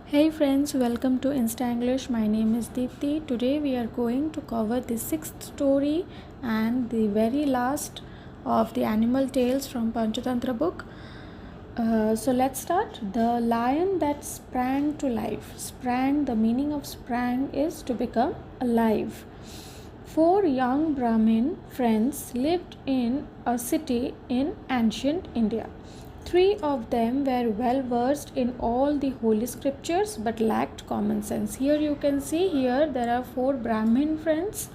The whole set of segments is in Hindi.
Hey friends, welcome to Insta English. My name is Deepthi. Today we are going to cover the sixth story and the very last of the animal tales from Panchatantra book. So let's start. The lion that sprang to life. Sprang, the meaning of sprang is to become alive. Four young Brahmin friends lived in a city in ancient India. Three of them were well versed in all the holy scriptures but lacked common sense. Here you can see there are four Brahmin friends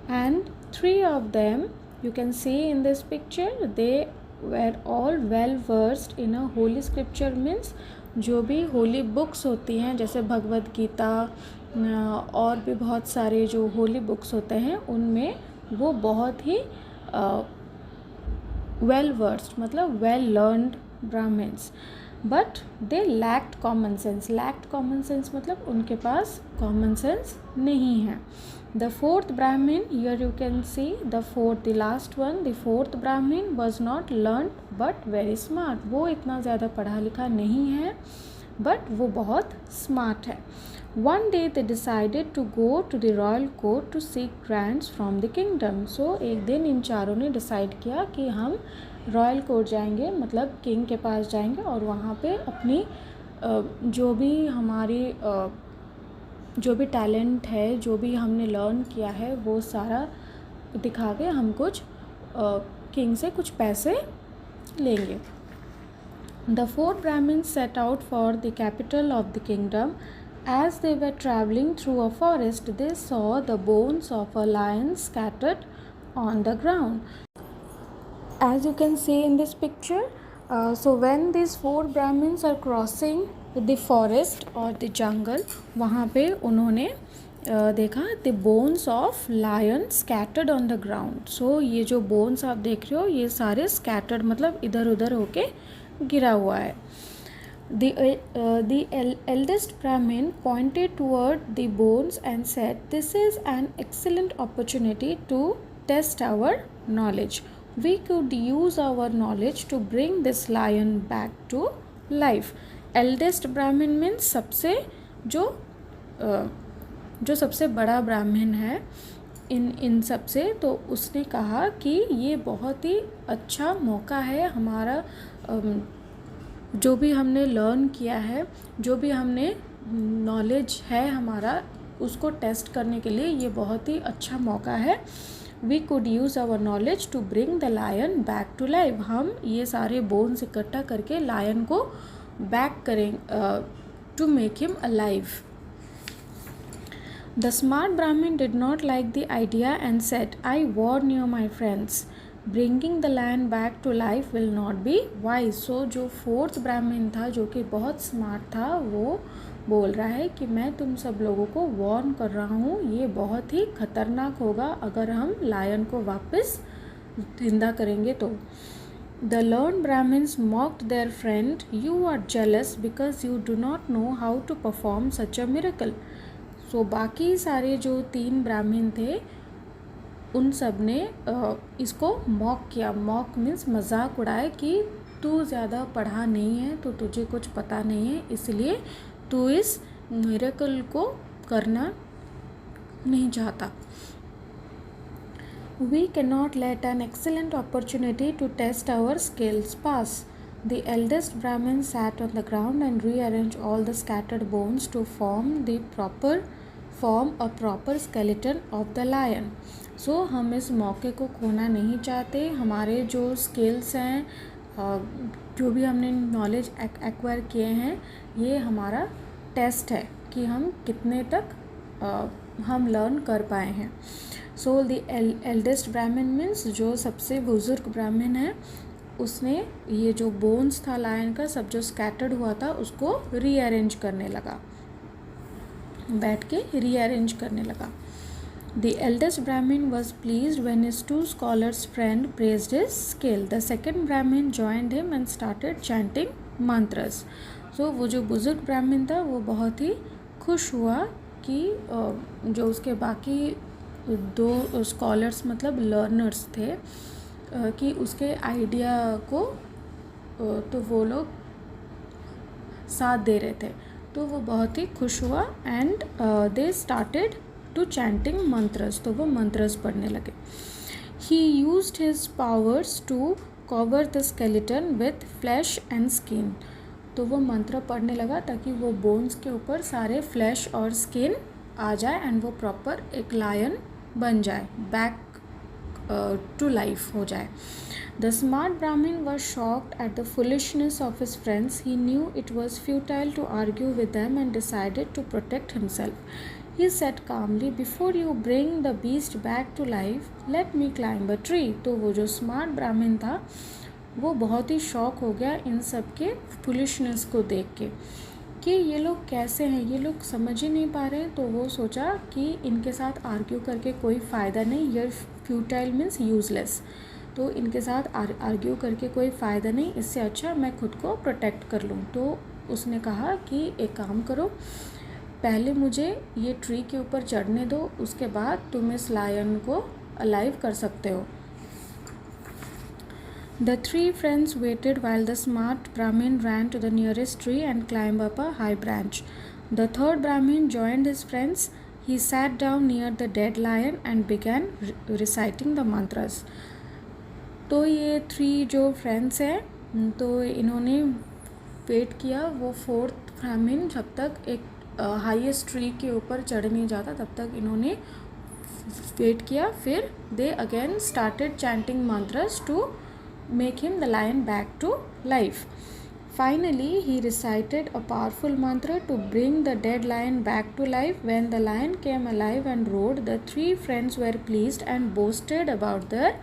and three of them you can see in this picture they were all well versed in a holy scripture means जो भी होली बुक्स होती हैं जैसे भगवद गीता और भी बहुत सारे जो होली बुक्स होते हैं उनमें वो बहुत ही वेल वर्स्ड मतलब well learned Brahmins but they lacked common sense मतलब उनके पास कॉमन सेंस नहीं है. The fourth Brahmin here you can see the last one the fourth Brahmin was not learn but very smart. वो इतना ज़्यादा पढ़ा लिखा नहीं है बट वो बहुत स्मार्ट है. One day they decided to go to the royal court to seek grants from the kingdom. So एक दिन इन चारों ने डिसाइड किया कि हम रॉयल कोर्ट जाएंगे मतलब किंग के पास जाएंगे और वहाँ पे अपनी जो भी हमारी जो भी टैलेंट है जो भी हमने लर्न किया है वो सारा दिखा के हम कुछ किंग से कुछ पैसे लेंगे. The four Brahmins set out for the capital of the kingdom. As they were traveling through a forest, they saw the bones of a lion scattered on the ground. As you can see in this picture, so when these four Brahmins are crossing the forest or the jungle, वहाँ पे उन्होंने देखा the bones of lion scattered on the ground. So ये जो bones आप देख रहे हो ये सारे scattered मतलब इधर उधर होके गिरा हुआ है. The eldest Brahmin pointed toward the bones and said, "This is an excellent opportunity to test our knowledge. We could use our knowledge to bring this lion back to life." Eldest Brahmin means जो सबसे बड़ा ब्राह्मण है इन सब से. तो उसने कहा कि ये बहुत ही अच्छा मौका है हमारा जो भी हमने लर्न किया है जो भी हमने नॉलेज है हमारा उसको टेस्ट करने के लिए ये बहुत ही अच्छा मौका है. We could use our knowledge to bring the lion back to life. हम ये सारे बोन्स इकट्ठा करके लायन को बैक करें to make him alive. The smart Brahmin did not like the idea and said, "I warn you my friends, bringing the lion back to life will not be wise." So जो फोर्थ ब्राह्मण था जो कि बहुत स्मार्ट था वो बोल रहा है कि मैं तुम सब लोगों को वॉर्न कर रहा हूँ ये बहुत ही खतरनाक होगा अगर हम लायन को वापस जिंदा करेंगे तो. The learn Brahmins mocked their friend, "you are jealous because you do not know how to perform such a miracle." So बाकी सारे जो तीन ब्राह्मण थे उन सब ने इसको मॉक किया. मॉक मीन्स मजाक उड़ाए कि तू ज़्यादा पढ़ा नहीं है तो तुझे कुछ पता नहीं है इसलिए तू इस मिरेकल को करना नहीं चाहता. We cannot let an excellent opportunity to test our skills pass. The eldest Brahmin sat on the ground and rearranged all the scattered bones to form a proper skeleton of the lion. So हम इस मौके को खोना नहीं चाहते. हमारे जो स्किल्स हैं जो भी हमने नॉलेज एक्वायर किए हैं ये हमारा टेस्ट है कि हम कितने तक हम लर्न कर पाए हैं. सो द एल्डेस्ट ब्राह्मण मीन्स जो सबसे बुजुर्ग ब्राह्मण है उसने ये जो बोन्स था लायन का सब जो स्कैटर्ड हुआ था उसको रीअरेंज करने लगा बैठ के रीअरेंज करने लगा. The eldest Brahmin was pleased when his two scholars friend praised his skill. The second Brahmin joined him and started chanting mantras. So वो जो बुजुर्ग ब्राह्मण था वो बहुत ही खुश हुआ कि जो उसके बाकी दो स्कॉलर्स मतलब लर्नर्स थे कि उसके आइडिया को तो वो लोग साथ दे रहे थे. तो वो बहुत ही खुश हुआ and they started to chanting mantras, तो वो मंत्रस पढ़ने लगे. He used his powers to cover the skeleton with flesh and skin. तो वो मंत्र पढ़ने लगा ताकि वो बोन्स के ऊपर सारे फ्लैश और स्किन आ जाए एंड वो प्रॉपर एक लायन बन जाए, बैक टू लाइफ हो जाए. The smart Brahmin was shocked at the foolishness of his friends. He knew it was futile to argue with them and decided to protect himself. He said calmly, "Before you bring the beast back to life, let me climb a tree." तो वो जो स्मार्ट ब्राह्मण था वो बहुत ही शॉक हो गया इन सब के फुलिशनेस को देख के कि ये लोग कैसे हैं, ये लोग समझ ही नहीं पा रहे हैं. तो वो सोचा कि इनके साथ आर्ग्यू करके कोई फ़ायदा नहीं, ये फ्यूटाइल मीन्स यूज़लेस, तो इनके साथ आर्ग्यू करके कोई फ़ायदा नहीं, इससे अच्छा मैं खुद को प्रोटेक्ट कर लूँ. तो उसने कहा कि एक काम करो, पहले मुझे ये ट्री के ऊपर चढ़ने दो, उसके बाद तुम इस लायन को अलाइव कर सकते हो. The three friends waited while the smart Brahmin ran to the nearest tree and climbed up a high branch. The third Brahmin joined his friends. He sat down near the dead lion and began reciting the mantras. तो ये थ्री जो फ्रेंड्स हैं तो इन्होंने वेट किया, वो फोर्थ ब्राह्मण जब तक एक हाईएस्ट ट्री के ऊपर चढ़ नहीं जाता तब तक इन्होंने वेट किया. फिर they again started chanting mantras to make him the lion back to life. Finally, he recited a powerful mantra to bring the dead lion back to life. When the lion came alive and roared, the three friends were pleased and boasted about their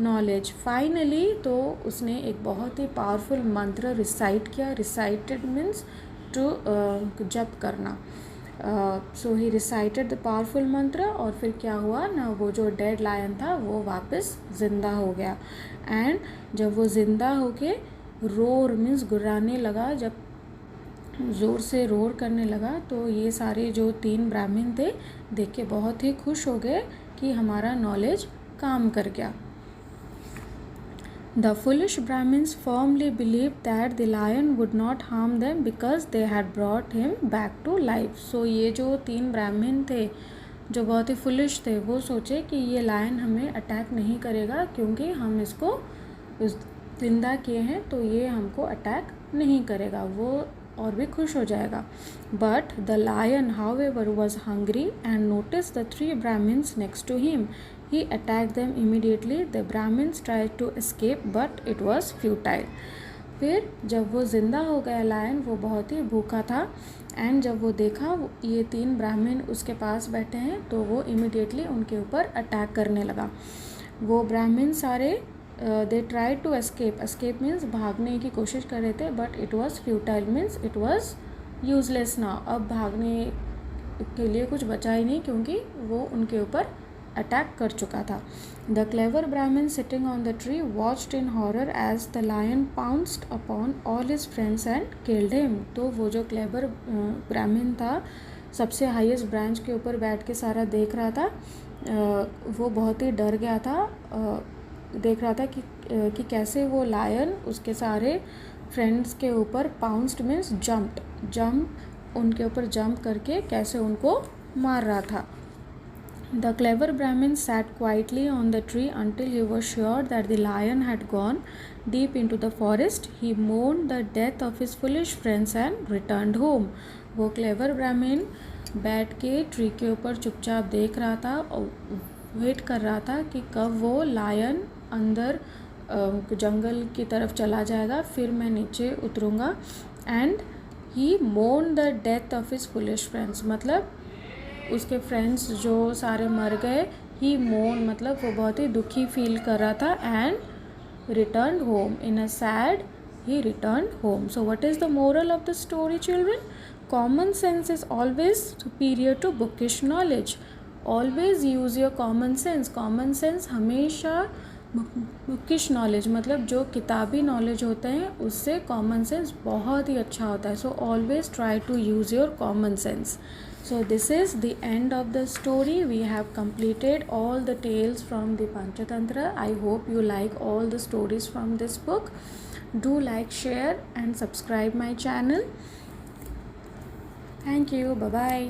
knowledge. Finally, तो उसने एक बहुत ही पावरफुल मंत्र रिसाइट किया. रिसाइटेड मीन्स टू जप करना. सो ही रिसाइटेड द पावरफुल मंत्र और फिर क्या हुआ ना, वो जो डेड लायन था वो वापस ज़िंदा हो गया. एंड जब वो ज़िंदा होके रोर मीन्स गुर्राने लगा, जब ज़ोर से रोर करने लगा तो ये सारे जो तीन ब्राह्मण थे देख के बहुत ही खुश हो गए कि हमारा नॉलेज काम कर गया. The foolish Brahmins firmly believed that the lion would not harm them because they had brought him back to life. So ये जो तीन ब्राह्मण थे जो बहुत ही फुलिश थे वो सोचे कि ये लायन हमें अटैक नहीं करेगा क्योंकि हम इसको जिंदा किए हैं, तो ये हमको अटैक नहीं करेगा, वो और भी खुश हो जाएगा. But the lion, however, was hungry and noticed the three Brahmins next to him. He attacked them immediately. The Brahmins tried to escape, but it was futile. फिर जब वो ज़िंदा हो गया लायन, वो बहुत ही भूखा था एंड जब वो देखा ये तीन ब्राह्मण उसके पास बैठे हैं तो वो इमिडिएटली उनके ऊपर अटैक करने लगा. वो ब्राह्मण सारे they tried to escape. Escape means भागने की कोशिश कर रहे थे, but it was futile means it was useless ना. अब भागने के लिए कुछ बचा ही नहीं क्योंकि वो उनके ऊपर अटैक कर चुका था. The clever brahmin sitting on the tree watched in horror as the lion pounced upon all his friends and killed him. तो वो जो क्लेवर ब्राह्मण था सबसे हाईएस्ट ब्रांच के ऊपर बैठ के सारा देख रहा था. वो बहुत ही डर गया था, देख रहा था कि कैसे वो लायन उसके सारे फ्रेंड्स के ऊपर पाउंस्ड मीन्स जंप उनके ऊपर जंप करके कैसे उनको मार रहा था. The clever Brahmin sat quietly on the tree until he was sure that the lion had gone deep into the forest. He mourned the death of his foolish friends and returned home. वो clever Brahmin बैठ के ट्री के ऊपर चुपचाप देख रहा था और वेट कर रहा था कि कब वो लायन अंदर जंगल की तरफ चला जाएगा, फिर मैं नीचे उतरूँगा. And he mourn the death of his foolish friends, मतलब उसके फ्रेंड्स जो सारे मर गए. ही मोर्न मतलब वो बहुत ही दुखी फील कर रहा था. And return home in a sad he return home. So what is the moral of the story children? Common sense is always superior to bookish knowledge. Always use your common sense. Common sense हमेशा बुकिश नॉलेज मतलब जो किताबी नॉलेज होते हैं उससे कॉमन सेंस बहुत ही अच्छा होता है. So always try to use your common sense. So this is the end of the story. We have completed all the tales from the Panchatantra. I hope you like all the stories from this book. Do like, share and subscribe my channel. Thank you, bye bye.